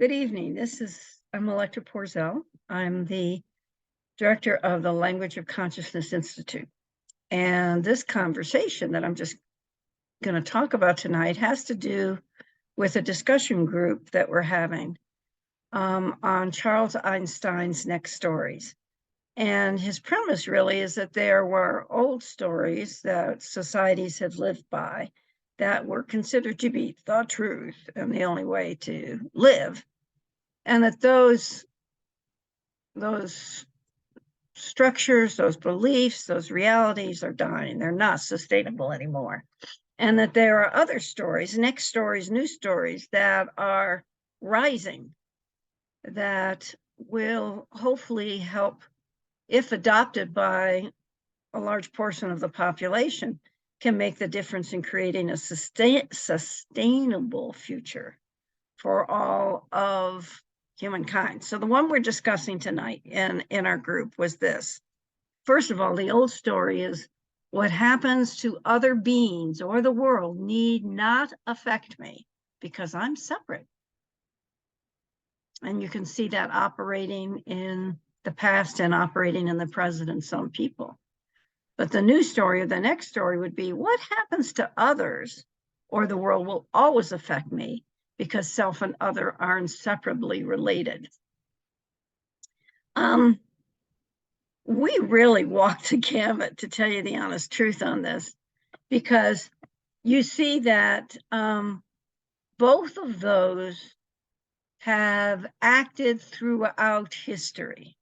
Good evening. I'm Electra Porzel. I'm the director of the Language of Consciousness Institute. And this conversation that I'm just going to talk about tonight has to do with a discussion group that we're having on Charles Einstein's next stories. And his premise really is that there were old stories that societies had lived by that were considered to be the truth and the only way to live. And that those structures, those beliefs, those realities are dying. They're not sustainable anymore. And that there are other stories, next stories, new stories that are rising that will hopefully help, if adopted by a large portion of the population, can make the difference in creating a sustainable future for all of humankind. So the one we're discussing tonight in our group was this. First of all, the old story is what happens to other beings or the world need not affect me because I'm separate. And you can see that operating in the past and operating in the present in some people. But the new story or the next story would be what happens to others or the world will always affect me because self and other are inseparably related. We really walked the gamut, to tell you the honest truth on this, because you see that both of those have acted throughout history.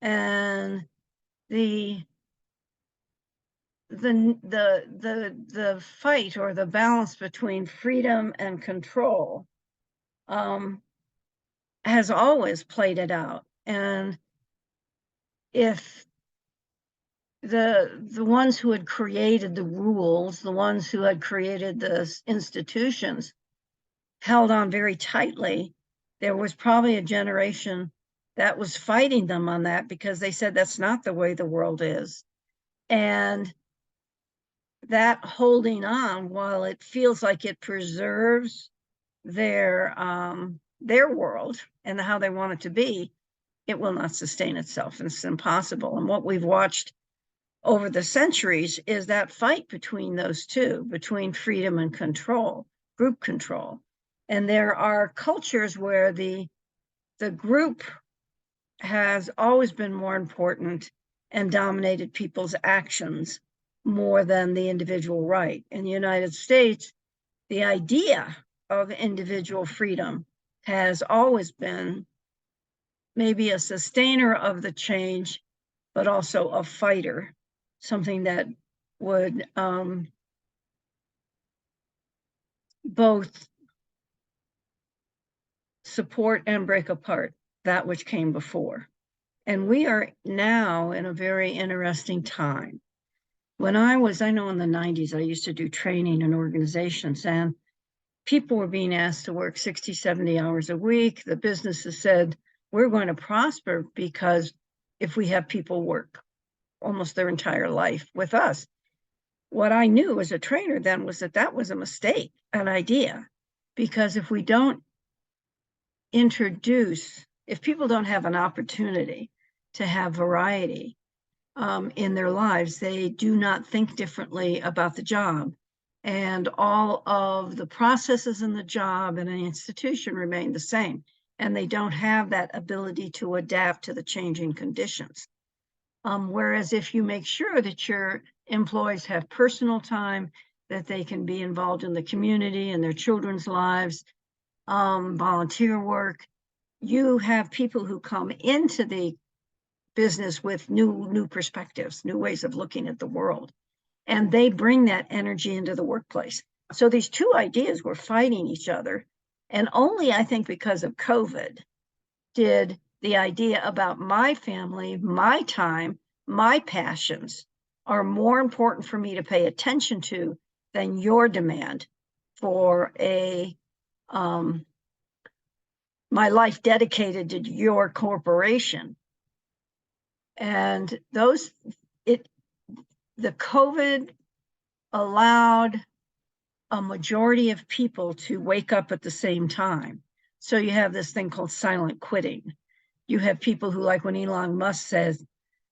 And the fight or the balance between freedom and control has always played it out. And if the ones who had created the rules, the ones who had created the institutions, held on very tightly, there was probably a generation that was fighting them on that because they said that's not the way the world is. And that holding on, while it feels like it preserves their world and how they want it to be, it will not sustain itself, and it's impossible. And what we've watched over the centuries is that fight between those two, between freedom and control, group control. And there are cultures where the group has always been more important and dominated people's actions more than the individual right. In the United States, the idea of individual freedom has always been maybe a sustainer of the change, but also a fighter, something that would both support and break apart that which came before. And we are now in a very interesting time. When I know in the 90s, I used to do training in organizations, and people were being asked to work 60, 70 hours a week. The businesses said, we're going to prosper because if we have people work almost their entire life with us. What I knew as a trainer then was that was a mistake, an idea, because if we don't if people don't have an opportunity to have variety in their lives, they do not think differently about the job. And all of the processes in the job and an institution remain the same. And they don't have that ability to adapt to the changing conditions. Whereas if you make sure that your employees have personal time, that they can be involved in the community and their children's lives, volunteer work, you have people who come into the business with new perspectives, new ways of looking at the world. And they bring that energy into the workplace. So these two ideas were fighting each other. And only, I think, because of COVID did the idea about my family, my time, my passions are more important for me to pay attention to than your demand for my life dedicated to your corporation. And the COVID allowed a majority of people to wake up at the same time. So you have this thing called silent quitting. You have people who, like when Elon Musk says,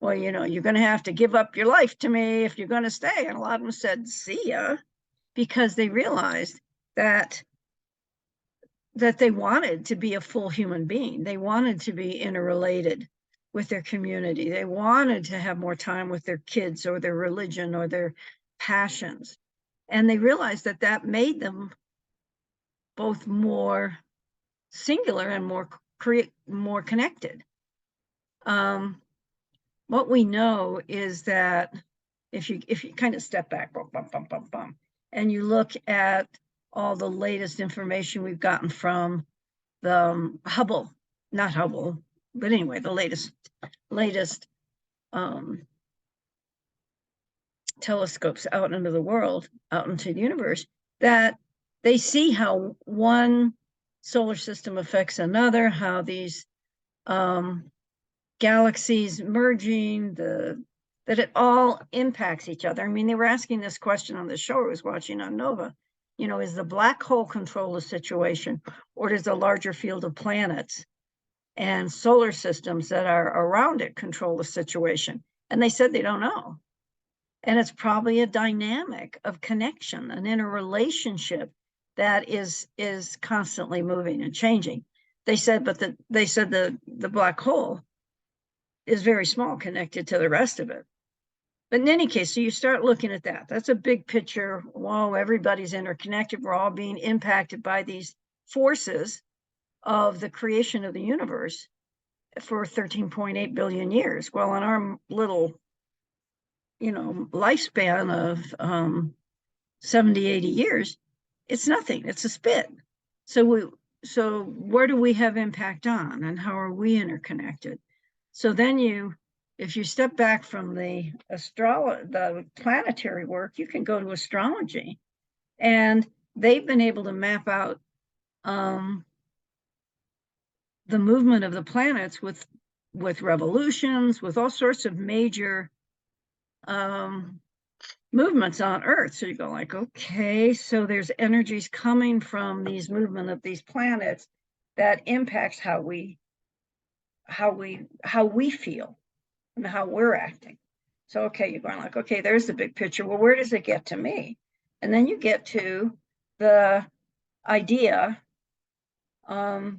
well, you know, you're going to have to give up your life to me if you're going to stay. And a lot of them said, see ya, because they realized that they wanted to be a full human being. They wanted to be interrelated with their community. They wanted to have more time with their kids or their religion or their passions. And they realized that that made them both more singular and more connected. What we know is that if you kind of step back, and you look at all the latest information we've gotten from the Hubble, not Hubble, but anyway, the latest telescopes out into the world, out into the universe, that they see how one solar system affects another, how these galaxies merging, that it all impacts each other. I mean, they were asking this question on the show I was watching on Nova. You know, is the black hole control the situation, or does the larger field of planets and solar systems that are around it control the situation? And they said they don't know. And it's probably a dynamic of connection, an interrelationship that is constantly moving and changing. They said, but the black hole is very small connected to the rest of it. But in any case, so you start looking at that. That's a big picture. Whoa, everybody's interconnected. We're all being impacted by these forces of the creation of the universe for 13.8 billion years. Well, in our little, you know, lifespan of 70, 80 years, it's nothing. It's a spit. So where do we have impact on, and how are we interconnected? So then if you step back from the planetary work, you can go to astrology, and they've been able to map out the movement of the planets with revolutions, with all sorts of major movements on Earth. So you go like, okay, so there's energies coming from these movement of these planets that impacts how we feel and how we're acting. So, okay, you're going like, okay, there's the big picture. Well, where does it get to me? And then you get to the idea that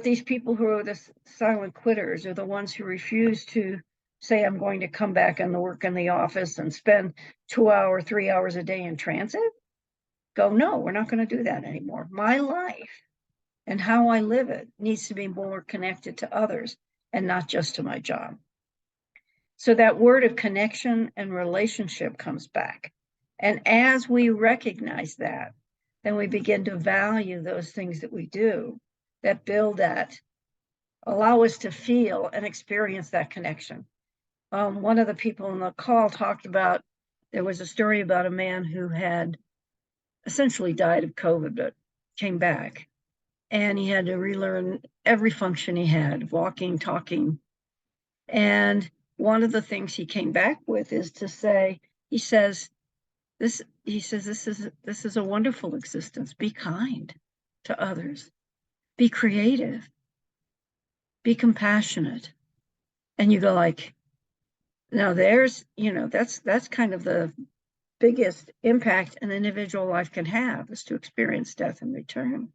these people who are the silent quitters are the ones who refuse to say, I'm going to come back and work in the office and spend 2 hours, 3 hours a day in transit. Go, no, we're not going to do that anymore. My life and how I live it needs to be more connected to others and not just to my job. So that word of connection and relationship comes back. And as we recognize that, then we begin to value those things that we do that build that, allow us to feel and experience that connection. One of the people in the call talked about, there was a story about a man who had essentially died of COVID, but came back. And he had to relearn every function he had, walking, talking. And one of the things he came back with is to say, he says, this is a wonderful existence. Be kind to others. Be creative. Be compassionate. And you go like, now there's, you know, that's kind of the biggest impact an individual life can have, is to experience death in return.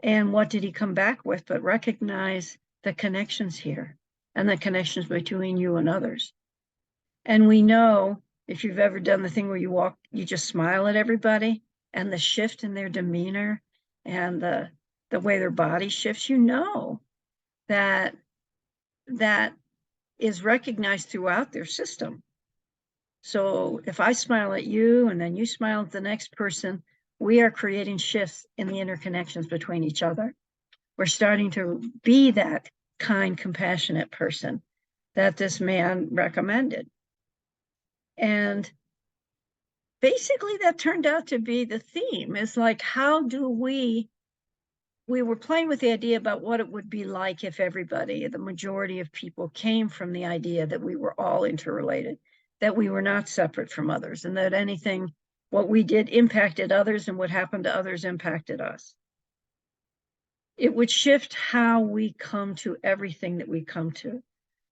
And what did he come back with? But recognize the connections here and the connections between you and others. And we know, if you've ever done the thing where you walk, you just smile at everybody, and the shift in their demeanor and the way their body shifts, you know that is recognized throughout their system. So if I smile at you and then you smile at the next person, we are creating shifts in the interconnections between each other. We're starting to be that kind, compassionate person that this man recommended. And basically that turned out to be the theme. Is like, how do we were playing with the idea about what it would be like if everybody, the majority of people, came from the idea that we were all interrelated, that we were not separate from others, and that anything, what we did impacted others, and what happened to others impacted us. It would shift how we come to everything that we come to.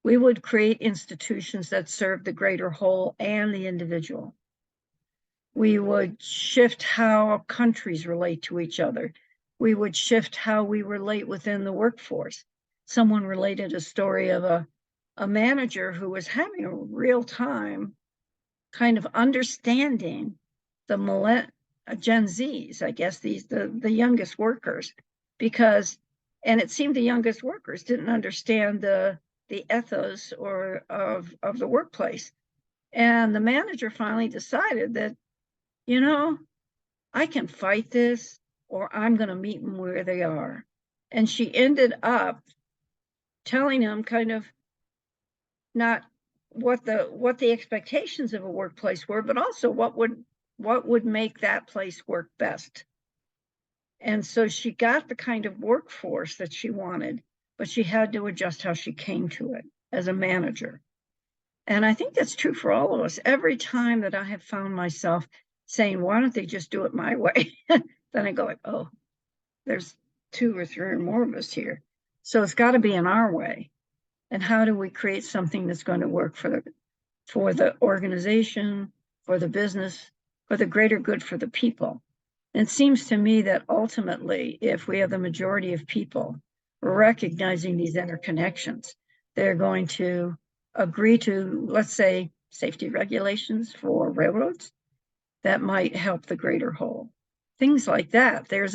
We would create institutions that serve the greater whole and the individual. We would shift how countries relate to each other. We would shift how we relate within the workforce. Someone related a story of a manager who was having a real time kind of understanding the Gen Zs, I guess, the youngest workers, because, and it seemed the youngest workers didn't understand the ethos of the workplace. And the manager finally decided that, you know, I can fight this, or I'm going to meet them where they are. And she ended up telling them kind of not what the expectations of a workplace were, but also what would make that place work best. And so she got the kind of workforce that she wanted, but she had to adjust how she came to it as a manager. And I think that's true for all of us. Every time that I have found myself saying, why don't they just do it my way? Then I go like, oh, there's 2 or 3 or more of us here. So it's got to be in our way. And how do we create something that's going to work for the organization, for the business, for the greater good for the people? And it seems to me that ultimately, if we have the majority of people recognizing these interconnections, they're going to agree to, let's say, safety regulations for railroads that might help the greater whole. Things like that. There's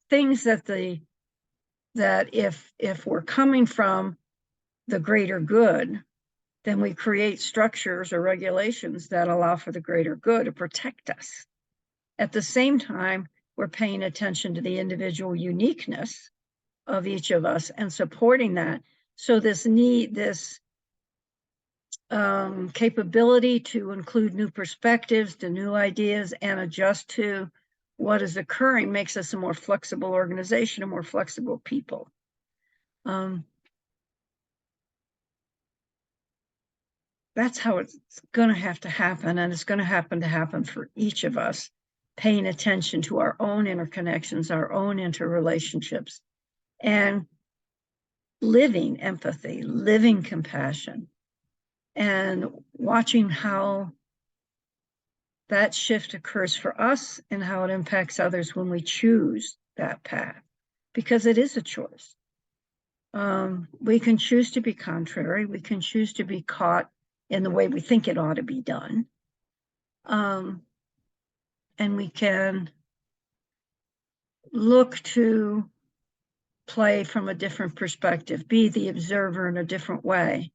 things that if we're coming from the greater good, then we create structures or regulations that allow for the greater good to protect us. At the same time, we're paying attention to the individual uniqueness of each of us and supporting that. So this capability to include new perspectives, to new ideas, and adjust to what is occurring makes us a more flexible organization, a more flexible people. That's how it's going to have to happen, and it's going to happen for each of us, paying attention to our own interconnections, our own interrelationships, and living empathy, living compassion, and watching how that shift occurs for us and how it impacts others when we choose that path, because it is a choice. We can choose to be contrary. We can choose to be caught in the way we think it ought to be done. And we can look to play from a different perspective, be the observer in a different way,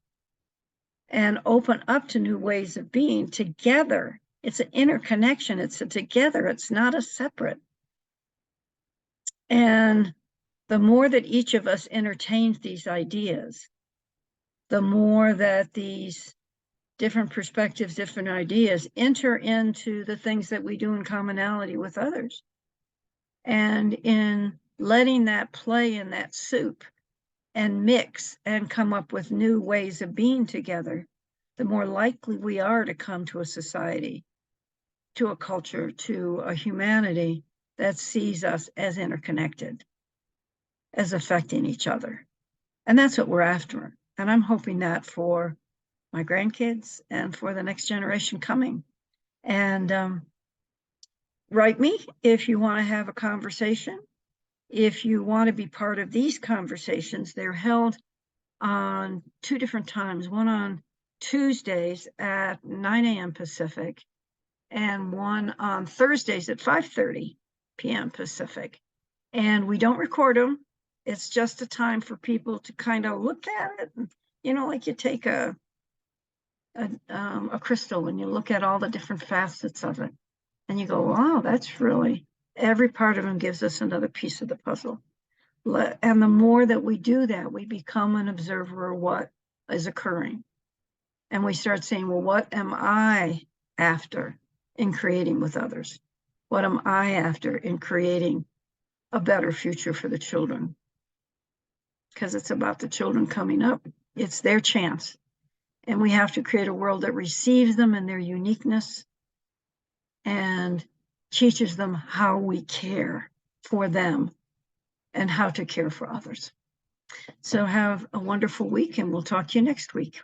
and open up to new ways of being together. It's an interconnection. It's a together. It's not a separate. And the more that each of us entertains these ideas, the more that these different perspectives, different ideas enter into the things that we do in commonality with others. And in letting that play in that soup and mix and come up with new ways of being together, the more likely we are to come to a society, to a culture, to a humanity that sees us as interconnected, as affecting each other. And that's what we're after. And I'm hoping that for my grandkids and for the next generation coming. And write me if you want to have a conversation. If you want to be part of these conversations, they're held on 2 different times, one on Tuesdays at 9 a.m. Pacific and one on Thursdays at 5:30 p.m. Pacific. And we don't record them. It's just a time for people to kind of look at it. You know, like you take a crystal and you look at all the different facets of it. And you go, wow, that's really, every part of them gives us another piece of the puzzle. And the more that we do that, we become an observer of what is occurring. And we start saying, well, what am I after in creating with others? What am I after in creating a better future for the children? Because it's about the children coming up. It's their chance. And we have to create a world that receives them in their uniqueness and teaches them how we care for them and how to care for others. So have a wonderful week, and we'll talk to you next week.